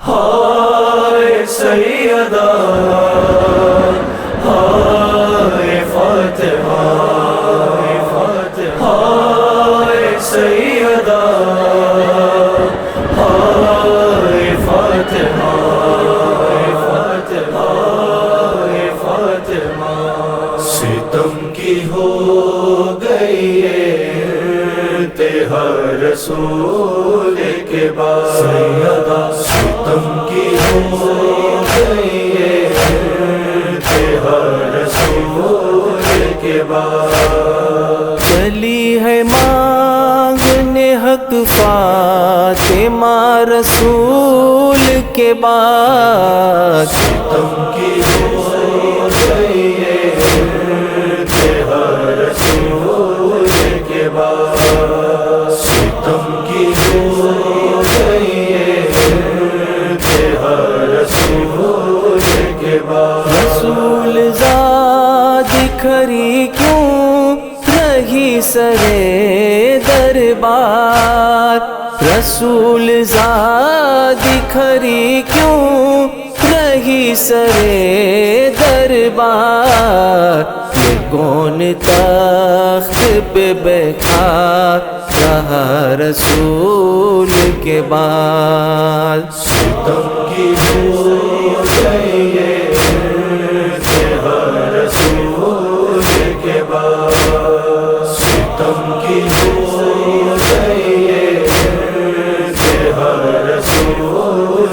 ہائے سیدہ ہائے فاطمہ ہائے سیدہ ہائے فاطمہ ہائے فاطمہ ستم کی ہو گئی انتہا رسول کے بعد سیدہ ستم کی ہو گئی انتہا رسول کے بعد چلی ہے مانگنے حق فاطمہ رسول کے بعد ستم کی ہو گئی انتہا رسول کے بعد ستم کی ہو گئی انتہا رسول کے بعد رسول زاد کھری کیوں رہی سرے دربار رسول زاد کھری کیوں رہی سرے دربار یہ کون تخت پہ بیٹھا رہا رسول کے بعد ستم کی ہو گئی انتہا رسول کے بعد ستم کی ہو گئی انتہا رسول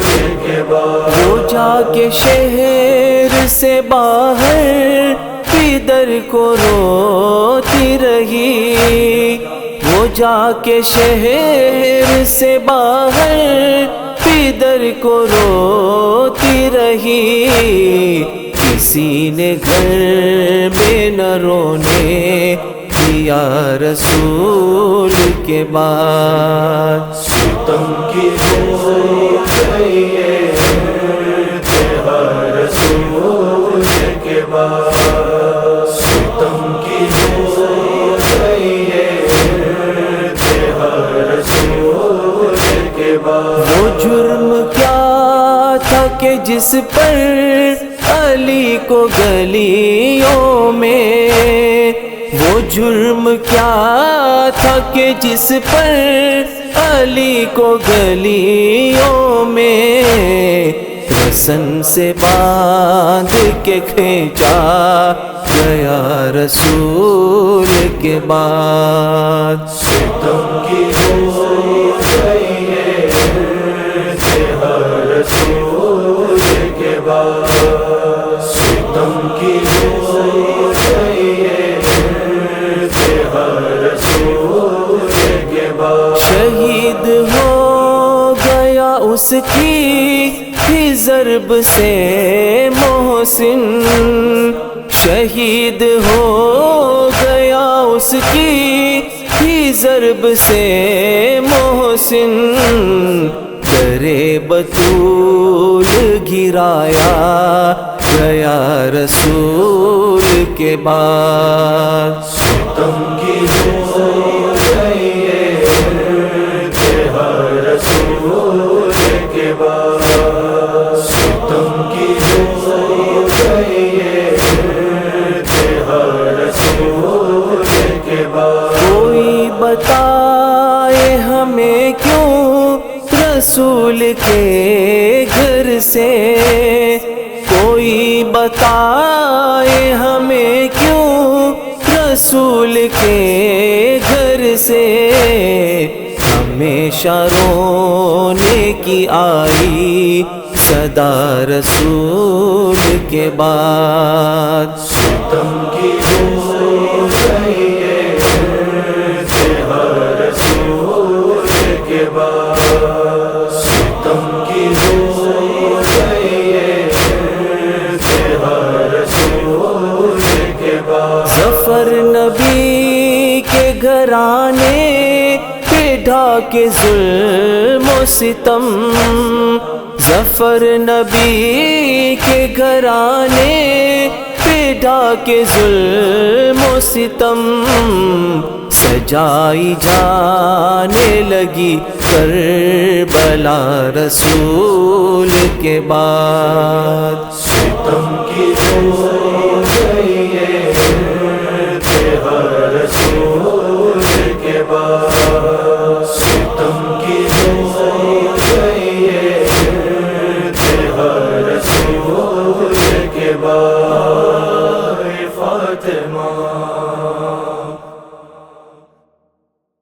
کے بعد وہ جا کے شہر سے باہر پیدر کو روتی رہی وہ جا کے شہر سے باہر پیدر کو روتی رہی کسی نے گھر میں نہ رونے دیا رسول کے بعد ستم کی ہو گئی انتہا رسول کے بعد ستم کی ہو گئی انتہا رسول کے بعد وہ جرم کیا تھا کہ جس پر علی کو گلیوں میں وہ جرم کیا تھا کہ جس پر علی کو گلیوں میں رسن سے باندھ کے کھینچا گیا رسول کے بعد ستم کی ہو گئی انتہا رسول کے بعد ستم کی ہو گئی انتہا رسول کے بعد شہید ہو گیا اس کی ہی ضرب سے محسن شہید ہو گیا اس کی ہی ضرب سے محسن درے بطول گرایا گیا رسول کے بعد ستم کی ہو گئی انتہا رسول کے بعد ستم کی ہو گئی انتہا رسول کے بعد کوئی بتائے ہمیں کیوں رسول کے گھر سے کوئی بتائے ہمیں کیوں رسول کے گھر سے ہمیشہ رونے کی آئی صدا رسول کے بعد ستم کی ہو گئی انتہا رسول کے بعد ستم کی ہو گئی انتہا رسول کے بعد ظفر نبی کے گھرانے پہ ڈھاکے ظلم و ستم ظفر نبی کے گھرانے پہ ڈھاکے ظلم و ستم سجائی جانے لگی کربلا رسول کے بعد ستم کی ہو گئی ہے انتہا رسول کے بعد ستم کی ہو گئی ہے انتہا رسول کے بعد